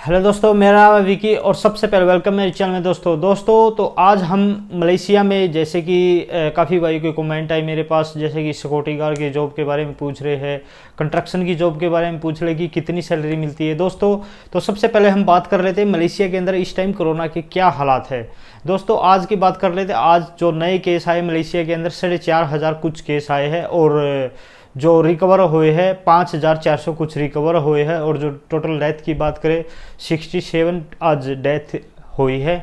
Hello दोस्तों, मेरा नाम है विकी और सबसे पहले वेलकम मेरे चैनल में। दोस्तों तो आज हम मलेशिया में, जैसे कि काफ़ी भाई के कमेंट आई मेरे पास, जैसे कि सिक्योरिटी गार्ड की जॉब के बारे में पूछ रहे हैं, कंस्ट्रक्शन की जॉब के बारे में पूछ रहे कि कितनी सैलरी मिलती है। दोस्तों तो सबसे पहले हम बात कर लेते हैं मलेशिया के अंदर इस टाइम कोरोना के क्या हालात है। दोस्तों आज की बात कर लेते हैं। आज जो नए केस आए मलेशिया के अंदर 4,500 कुछ केस आए हैं और जो रिकवर हुए हैं 5,400 कुछ रिकवर हुए हैं। और जो टोटल डेथ की बात करें 67 आज डेथ हुई है।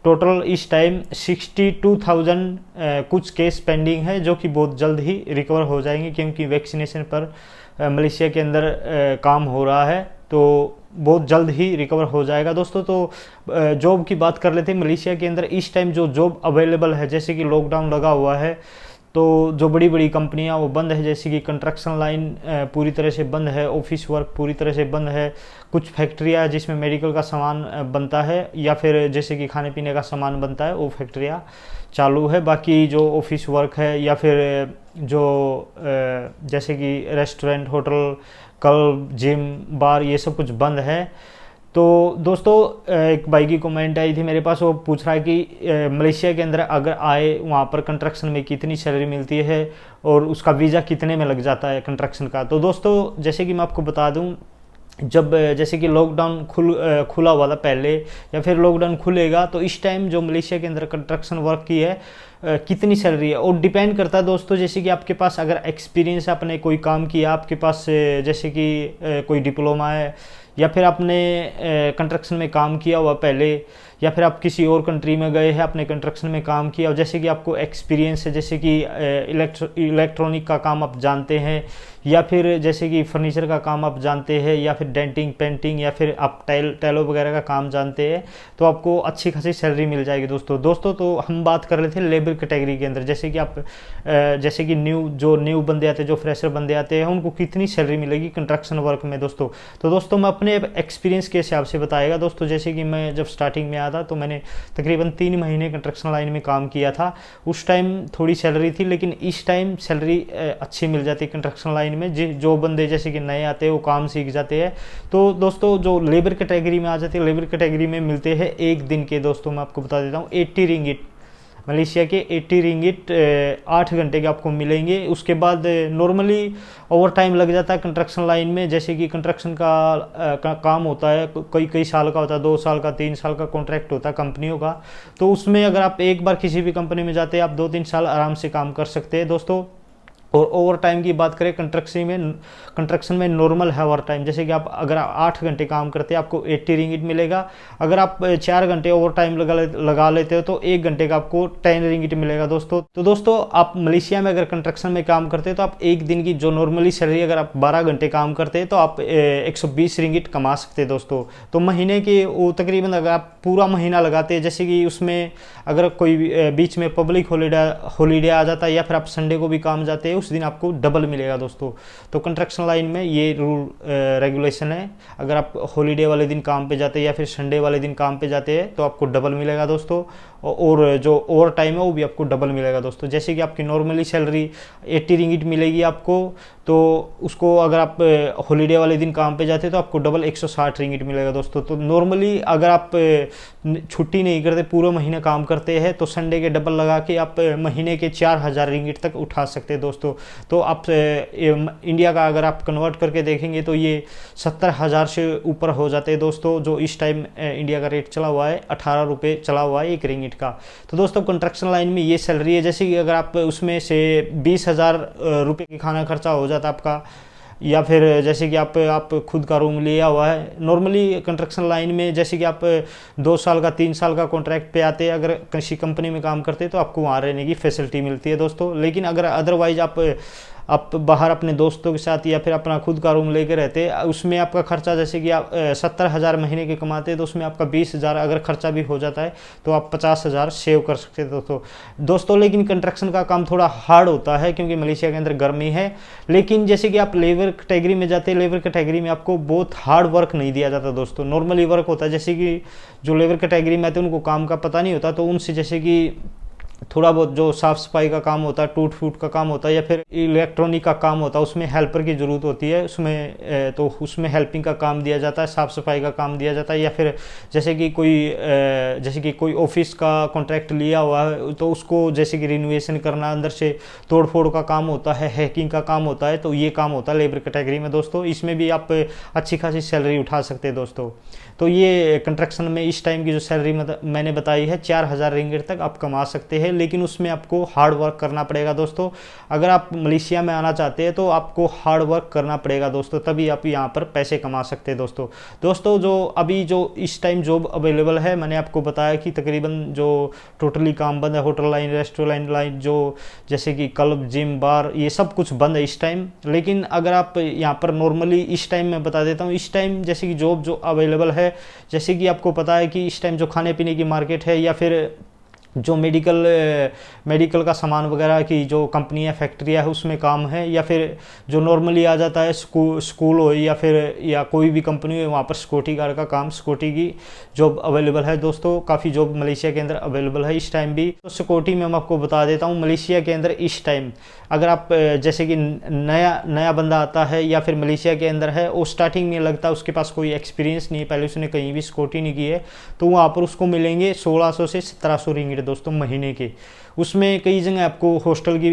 टोटल इस टाइम 62,000 कुछ केस पेंडिंग है, जो कि बहुत जल्द ही रिकवर हो जाएंगे क्योंकि वैक्सीनेशन पर मलेशिया के अंदर काम हो रहा है, तो बहुत जल्द ही रिकवर हो जाएगा। दोस्तों तो जॉब की बात कर लेते हैं। मलेशिया के अंदर इस टाइम जो जॉब अवेलेबल है, जैसे कि लॉकडाउन लगा हुआ है तो जो बड़ी बड़ी कंपनियां वो बंद है, जैसे कि कंस्ट्रक्शन लाइन पूरी तरह से बंद है, ऑफिस वर्क पूरी तरह से बंद है। कुछ फैक्ट्रियां जिसमें मेडिकल का सामान बनता है या फिर जैसे कि खाने पीने का सामान बनता है, वो फैक्ट्रियां चालू है। बाकी जो ऑफिस वर्क है या फिर जो जैसे कि रेस्टोरेंट, होटल, क्लब, जिम, बार, ये सब कुछ बंद है। तो दोस्तों एक भाई की कमेंट आई थी मेरे पास, वो पूछ रहा है कि मलेशिया के अंदर अगर आए वहाँ पर कंस्ट्रक्शन में कितनी सैलरी मिलती है और उसका वीज़ा कितने में लग जाता है कंस्ट्रक्शन का। तो दोस्तों जैसे कि मैं आपको बता दूं, जब जैसे कि लॉकडाउन खुला हुआ था पहले या फिर लॉकडाउन खुलेगा, तो इस टाइम जो मलेशिया के अंदर कंस्ट्रक्शन वर्क की है कितनी सैलरी है और डिपेंड करता है। दोस्तों जैसे कि आपके पास अगर एक्सपीरियंस, आपने कोई काम किया, आपके पास जैसे कि कोई डिप्लोमा है या फिर आपने कंस्ट्रक्शन में काम किया हुआ पहले, या फिर आप किसी और कंट्री में गए हैं, आपने कंस्ट्रक्शन में काम किया और जैसे कि आपको एक्सपीरियंस है, जैसे कि इलेक्ट्रॉनिक का काम आप जानते हैं या फिर जैसे कि फर्नीचर का काम आप जानते हैं या फिर डेंटिंग, पेंटिंग या फिर आप टाइलों वगैरह का काम जानते हैं, तो आपको अच्छी खासी सैलरी मिल जाएगी। दोस्तों तो हम बात कर रहे थे लेबर कैटेगरी के अंदर, जैसे कि आप जैसे कि न्यू बंदे आते हैं, जो फ्रेशर बंदे आते हैं, उनको कितनी सैलरी मिलेगी कंस्ट्रक्शन वर्क में। दोस्तों मैं अपने एक्सपीरियंस के हिसाब से बताएगा। दोस्तों जैसे कि मैं जब स्टार्टिंग में आया था तो मैंने तकरीबन 3 महीने कंस्ट्रक्शन लाइन में काम किया था। उस टाइम थोड़ी सैलरी थी, लेकिन इस टाइम सैलरी अच्छी मिल जाती है कंस्ट्रक्शन लाइन में। जो बंदे जैसे कि नए आते हैं वो काम सीख जाते हैं। तो दोस्तों जो लेबर कैटेगरी में आ जाते हैं, लेबर कैटेगरी में मिलते हैं एक दिन के, दोस्तों मैं आपको बता देता हूँ, 80 रिंगिट, मलेशिया के 80 रिंगिट 8 घंटे के आपको मिलेंगे। उसके बाद नॉर्मली ओवर टाइम लग जाता है कंस्ट्रक्शन लाइन में। जैसे कि कंस्ट्रक्शन का काम होता है, कई साल का होता है, 2 साल का, 3 साल का कॉन्ट्रैक्ट होता है कंपनियों का। तो उसमें अगर आप एक बार किसी भी कंपनी में जाते हैं, आप 2-3 साल आराम से काम कर सकते हैं। दोस्तों और ओवर टाइम की बात करें, कंस्ट्रक्शन में नॉर्मल है ओवर टाइम, जैसे कि आप अगर 8 घंटे काम करते हैं आपको 80 रिंगिट मिलेगा। अगर आप 4 घंटे ओवर टाइम लगा लेते हो तो 1 घंटे का आपको 10 रिंगिट मिलेगा। दोस्तों आप मलेशिया में अगर कंस्ट्रक्शन में काम करते हैं तो आप एक दिन की जो नॉर्मली सैलरी, अगर आप 12 घंटे काम करते हैं तो आप 120 रिंगिट कमा सकते हैं। दोस्तों तो महीने के वो तकरीबन, अगर आप पूरा महीना लगाते हैं, जैसे कि उसमें अगर कोई बीच में पब्लिक हॉलीडे आ जाता है या फिर आप संडे को भी काम जाते हैं, उस दिन आपको डबल मिलेगा। दोस्तों तो कंस्ट्रक्शन लाइन में ये रूल रेगुलेशन है, अगर आप हॉलीडे वाले दिन काम पे जाते हैं या फिर संडे वाले दिन काम पे जाते हैं तो आपको डबल मिलेगा। दोस्तों और जो ओवर टाइम है वो भी आपको डबल मिलेगा। दोस्तों जैसे कि आपकी नॉर्मली सैलरी 80 रिंगिट मिलेगी आपको, तो उसको अगर आप हॉलीडे वाले दिन काम पे जाते हैं तो आपको डबल 160 रिंगिट मिलेगा। दोस्तों तो नॉर्मली अगर आप छुट्टी नहीं करते, पूरा महीना काम करते हैं, तो संडे के डबल लगा के आप महीने के 4,000 रिंगिट तक उठा सकते हैं। दोस्तों तो आप इंडिया का अगर आप कन्वर्ट करके देखेंगे तो ये 70,000 से ऊपर हो जाते हैं। दोस्तों जो इस टाइम इंडिया का रेट चला हुआ है 18 रुपये चला हुआ है 1 रिंगिट का। तो दोस्तों कंस्ट्रक्शन लाइन में ये सैलरी है। जैसे कि अगर आप उसमें से 20,000 रुपये की खाना खर्चा हो जाता है आपका, या फिर जैसे कि आप खुद का रूम लिया हुआ है, नॉर्मली कंस्ट्रक्शन लाइन में जैसे कि आप 2 साल का, 3 साल का कॉन्ट्रैक्ट पे आते हैं, अगर किसी कंपनी में काम करते हैं तो आपको वहाँ रहने की फैसिलिटी मिलती है। दोस्तों लेकिन अगर अदरवाइज आप बाहर अपने दोस्तों के साथ या फिर अपना खुद का रूम लेकर रहते हैं, उसमें आपका खर्चा, जैसे कि आप 70,000 महीने के कमाते हैं तो उसमें आपका 20,000 अगर खर्चा भी हो जाता है तो आप 50,000 सेव कर सकते हैं। दोस्तों लेकिन कंस्ट्रक्शन का काम थोड़ा हार्ड होता है क्योंकि मलेशिया के अंदर गर्मी है। लेकिन जैसे कि आप लेबर कैटेगरी में जाते हैं, लेबर कैटेगरी में आपको बहुत हार्ड वर्क नहीं दिया जाता। दोस्तों नॉर्मली वर्क होता है, जैसे कि जो लेबर कैटेगरी में आते हैं उनको काम का पता नहीं होता, तो उनसे जैसे कि थोड़ा बहुत जो साफ़ सफाई का काम होता है, टूट फूट का काम होता है या फिर इलेक्ट्रॉनिक का काम होता है, उसमें हेल्पर की ज़रूरत होती है। उसमें तो उसमें हेल्पिंग का काम दिया जाता है, साफ़ सफाई का काम दिया जाता है। या फिर जैसे कि कोई ऑफिस का कॉन्ट्रैक्ट लिया हुआ है तो उसको जैसे कि रिनोवेशन करना, अंदर से तोड़ फोड़ का काम होता है, हैकिंग का काम होता है, तो ये काम होता है लेबर कैटेगरी में दोस्तों। इसमें भी आप अच्छी खासी सैलरी उठा सकते हैं दोस्तों। तो ये कंस्ट्रक्शन में इस टाइम की जो सैलरी मैंने बताई है 4000 रिंगिट तक आप कमा सकते हैं, लेकिन उसमें आपको हार्ड वर्क करना पड़ेगा दोस्तों। अगर आप मलेशिया में आना चाहते हैं तो आपको हार्ड वर्क करना पड़ेगा दोस्तों, तभी आप यहाँ पर पैसे कमा सकते हैं दोस्तों। जो अभी जो इस टाइम जॉब अवेलेबल है, मैंने आपको बताया कि तकरीबन जो टोटली काम बंद है, होटल लाइन, रेस्टोरेंट लाइन, जो जैसे कि क्लब, जिम, बार, ये सब कुछ बंद है इस टाइम। लेकिन अगर आप यहाँ पर नॉर्मली इस टाइम मैं बता देता हूँ, इस टाइम जैसे कि जॉब जो अवेलेबल है, जैसे कि आपको पता है कि इस टाइम जो खाने पीने की मार्केट है या फिर जो मेडिकल का सामान वगैरह की जो कंपनियां, फैक्ट्रियां है, उसमें काम है। या फिर जो नॉर्मली आ जाता है स्कूल हो या कोई भी कंपनी हो, वहाँ पर सिक्योरिटी गार्ड का काम, सिक्योरिटी की जॉब अवेलेबल है दोस्तों। काफ़ी जॉब मलेशिया के अंदर अवेलेबल है इस टाइम भी। तो सिक्योरिटी में मैं आपको बता देता हूँ, मलेशिया के अंदर इस टाइम अगर आप जैसे कि नया बंदा आता है या फिर मलेशिया के अंदर है, वो स्टार्टिंग में लगता है उसके पास कोई एक्सपीरियंस नहीं है, पहले उसने कहीं भी सिक्योरिटी नहीं की है, तो वहाँ पर उसको मिलेंगे 1600 से 1700 रिंगिट दोस्तों महीने के। उसमें कई जगह आपको हॉस्टल की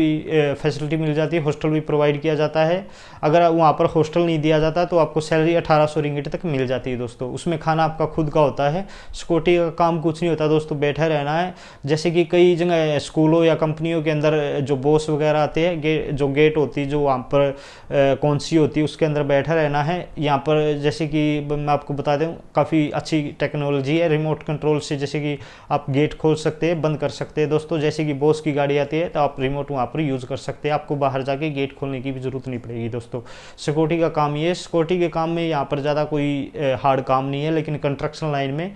फैसिलिटी मिल जाती है, हॉस्टल भी प्रोवाइड किया जाता है। अगर वहाँ पर हॉस्टल नहीं दिया जाता तो आपको सैलरी 1800 रिंगिट तक मिल जाती है दोस्तों। उसमें खाना आपका खुद का होता है, सिक्योरिटी का काम कुछ नहीं होता दोस्तों, बैठा रहना है। जैसे कि कई जगह स्कूलों या कंपनियों के अंदर जो बॉस वगैरह आते हैं, जो गेट होती है, जो वहाँ पर कौन सी होती है, उसके अंदर बैठा रहना है। यहाँ पर जैसे कि मैं आपको बता दूँ, काफ़ी अच्छी टेक्नोलॉजी है, रिमोट कंट्रोल से जैसे कि आप गेट खोल सकते हैं, बंद कर सकते हैं दोस्तों। जैसे कि बॉस की गाड़ी आती है तो आप रिमोट वहाँ पर यूज़ कर सकते हैं, आपको बाहर जाके गेट खोलने की भी ज़रूरत नहीं पड़ेगी दोस्तों। सिक्योरिटी का काम ये, सिक्योरिटी के काम में यहाँ पर ज़्यादा कोई हार्ड काम नहीं है, लेकिन कंस्ट्रक्शन लाइन में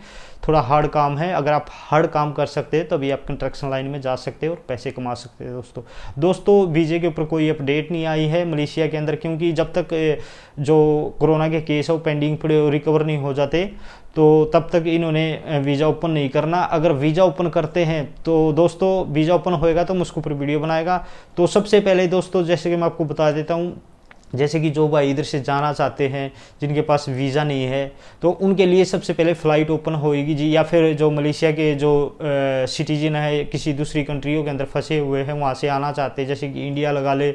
थोड़ा हार्ड काम है। अगर आप हार्ड काम कर सकते हैं तभी आप कंस्ट्रक्शन लाइन में जा सकते हैं और पैसे कमा सकते हैं दोस्तों। वीज़े के ऊपर कोई अपडेट नहीं आई है मलेशिया के अंदर, क्योंकि जब तक जो कोरोना के केस है वो पेंडिंग पड़े, रिकवर नहीं हो जाते, तो तब तक इन्होंने वीज़ा ओपन नहीं करना। अगर वीज़ा ओपन करते हैं तो दोस्तों, वीज़ा ओपन होएगा तो मैं उसके ऊपर वीडियो बनाएगा। तो सबसे पहले दोस्तों, जैसे कि मैं आपको बता देता हूँ, जैसे कि जो भाई इधर से जाना चाहते हैं, जिनके पास वीज़ा नहीं है, तो उनके लिए सबसे पहले फ़्लाइट ओपन होएगी जी। या फिर जो मलेशिया के जो सिटीजन है, किसी दूसरी कंट्रियों के अंदर फंसे हुए हैं, वहाँ से आना चाहते हैं, जैसे कि इंडिया लगा ले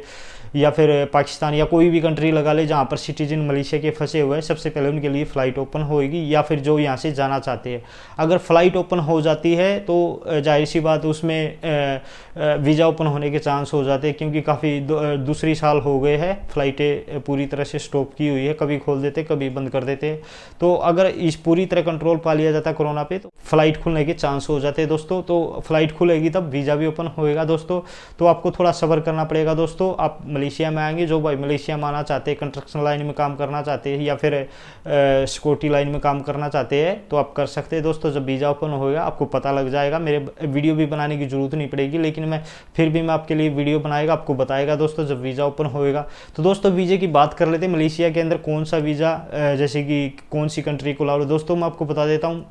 या फिर पाकिस्तान या कोई भी कंट्री लगा ले जहाँ पर सिटीजन मलेशिया के फंसे हुए हैं, सबसे पहले उनके लिए फ़्लाइट ओपन होएगी। या फिर जो यहाँ से जाना चाहते हैं, अगर फ़्लाइट ओपन हो जाती है तो जाहिर सी बात उसमें वीज़ा ओपन होने के चांस हो जाते हैं, क्योंकि काफ़ी दूसरी साल हो गए हैं फ़्लाइटें पूरी तरह से स्टॉप की हुई है, कभी खोल देते कभी बंद कर देते। तो अगर इस पूरी तरह कंट्रोल पा लिया जाता कोरोना पे, तो फ़्लाइट खुलने के चांस हो जाते हैं दोस्तों। तो फ़्लाइट खुलेगी तब वीज़ा भी ओपन होएगा दोस्तों। तो आपको थोड़ा सब्र करना पड़ेगा दोस्तों। आप मलेशिया में आएंगे, जो भाई मलेशिया में आना चाहते हैं, कंस्ट्रक्शन लाइन में काम करना चाहते हैं या फिर सिक्योरिटी लाइन में काम करना चाहते हैं, तो आप कर सकते हैं दोस्तों। जब वीज़ा ओपन होएगा आपको पता लग जाएगा, मेरे वीडियो भी बनाने की ज़रूरत नहीं पड़ेगी, लेकिन मैं फिर भी मैं आपके लिए वीडियो बनाएगा, आपको बताएगा दोस्तों जब वीज़ा ओपन होएगा। तो दोस्तों वीज़े की बात कर लेते हैं, मलेशिया के अंदर कौन सा वीज़ा जैसे कि कौन सी कंट्री को लाओ दोस्तों, मैं आपको बता देता हूँ।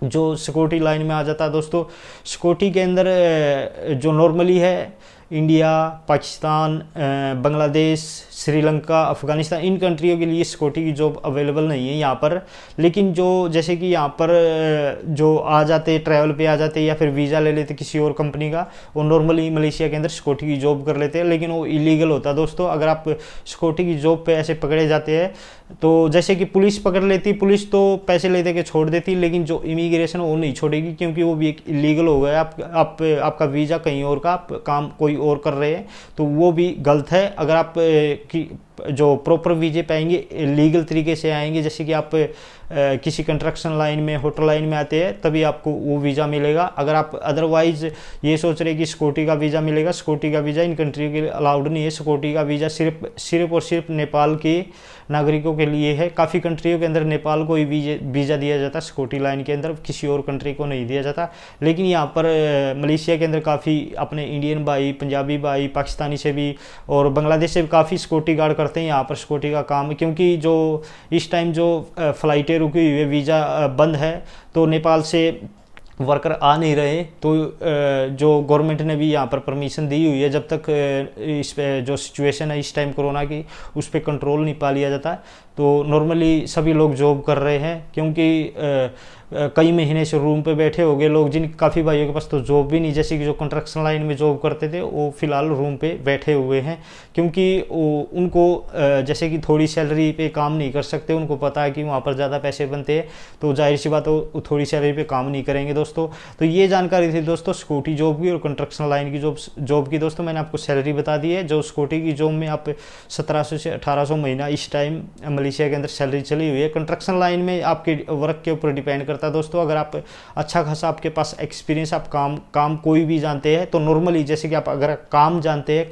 जो सिक्योरिटी लाइन में आ जाता है दोस्तों, सिक्योरिटी के अंदर जो नॉर्मली है, इंडिया, पाकिस्तान, बांग्लादेश, श्रीलंका, अफ़गानिस्तान, इन कंट्रियों के लिए सिक्योरिटी की जॉब अवेलेबल नहीं है यहाँ पर। लेकिन जो जैसे कि यहाँ पर जो आ जाते, ट्रैवल पे आ जाते या फिर वीज़ा ले लेते किसी और कंपनी का, वो नॉर्मली मलेशिया के अंदर सिक्योरिटी की जॉब कर लेते हैं, लेकिन वो इलीगल होता है दोस्तों। अगर आप सिक्योरिटी की जॉब पे ऐसे पकड़े जाते हैं, तो जैसे कि पुलिस पकड़ लेती, पुलिस तो पैसे ले दे के छोड़ देती, लेकिन जो इमिग्रेशन वो नहीं छोड़ेगी, क्योंकि वो भी एक इलीगल हो गया। आपका वीज़ा कहीं और का, आप काम कोई और कर रहे हैं, तो वो भी गलत है। अगर आप जो प्रॉपर वीज़े पाएंगे, लीगल तरीके से आएंगे, जैसे कि आप किसी कंस्ट्रक्शन लाइन में, होटल लाइन में आते हैं, तभी आपको वो वीज़ा मिलेगा। अगर आप अदरवाइज ये सोच रहे कि सिक्योरिटी का वीज़ा मिलेगा, सिक्योरिटी का वीज़ा इन कंट्री के लिए अलाउड नहीं है। सिक्योरिटी का वीज़ा सिर्फ और सिर्फ नेपाल के नागरिकों के लिए है। काफ़ी कंट्रियों के अंदर नेपाल को ही वीज़ा दिया जाता है, सिक्योरिटी लाइन के अंदर किसी और कंट्री को नहीं दिया जाता। लेकिन यहाँ पर मलेशिया के अंदर काफ़ी अपने इंडियन भाई, पंजाबी भाई, पाकिस्तानी से भी और बांग्लादेश से भी काफ़ी सिक्योरिटी गार्ड करते हैं यहाँ पर सिक्योरिटी का काम, क्योंकि जो इस टाइम जो फ़्लाइटें रुकी हुई है, वीज़ा बंद है, तो नेपाल से वर्कर आ नहीं रहे, तो जो गवर्नमेंट ने भी यहाँ पर परमिशन दी हुई है, जब तक इस पे जो सिचुएशन है इस टाइम कोरोना की, उस पर कंट्रोल नहीं पा लिया जाता, तो नॉर्मली सभी लोग जॉब कर रहे हैं। क्योंकि कई महीने से रूम पे बैठे हो गए लोग, जिन काफ़ी भाइयों के पास तो जॉब भी नहीं, जैसे कि जो कंस्ट्रक्शन लाइन में जॉब करते थे वो फिलहाल रूम पे बैठे हुए हैं। क्योंकि उनको जैसे कि थोड़ी सैलरी पे काम नहीं कर सकते, उनको पता है कि वहाँ पर ज़्यादा पैसे बनते हैं, तो जाहिर सी बात वो थोड़ी सैलरी पे काम नहीं करेंगे दोस्तों। तो ये जानकारी थी दोस्तों सिक्योरिटी जॉब की और कंस्ट्रक्शन लाइन की जॉब की। दोस्तों मैंने आपको सैलरी बता दी है। जो सिक्योरिटी की जॉब में आप 1700 से 1800 महीना इस टाइम मलेशिया के अंदर सैलरी चली हुई है। कंस्ट्रक्शन लाइन में आपके वर्क के ऊपर डिपेंड करता है दोस्तों। अगर आप अच्छा खासा आपके पास एक्सपीरियंस, आप काम कोई भी जानते हैं, तो नॉर्मली जैसे कि आप अगर काम जानते हैं,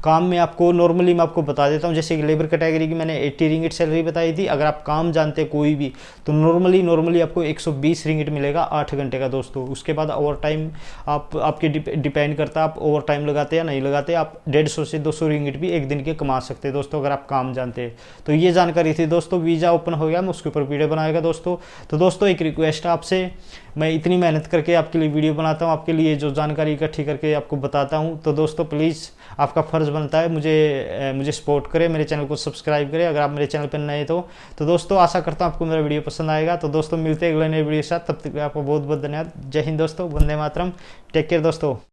काम में आपको नॉर्मली मैं आपको बता देता हूँ, जैसे कि लेबर कैटेगरी की मैंने 80 रिंगिट सैलरी बताई थी। अगर आप काम जानते हैं कोई भी, तो नॉर्मली आपको 120 रिंगिट मिलेगा 8 घंटे का दोस्तों। उसके बाद ओवर टाइम आपके डिपेंड करता है, आप ओवर टाइम लगाते हैं या नहीं लगाते। आप 150 से 200 रिंगिट भी एक दिन के कमा सकते हैं दोस्तों, अगर आप काम जानते हैं। तो ये जानकारी थी दोस्तों। वीज़ा ओपन हो गया, मैं उसके ऊपर वीडियो बनाएगा दोस्तों। तो दोस्तों एक रिक्वेस्ट है आपसे, मैं इतनी मेहनत करके आपके लिए वीडियो बनाता हूँ, आपके लिए जो जानकारी इकट्ठी करके आपको बताता हूँ, तो दोस्तों प्लीज़ आपका फ़र्ज़ बनता है मुझे सपोर्ट करें, मेरे चैनल को सब्सक्राइब करें अगर आप मेरे चैनल पर नए तो दोस्तों आशा करता हूँ आपको मेरा वीडियो पसंद आएगा। तो दोस्तों मिलते हैं अगले नए वीडियो के साथ, तब तक आपको बहुत बहुत धन्यवाद। जय हिंद दोस्तों, वंदे मातरम, टेक केयर दोस्तों।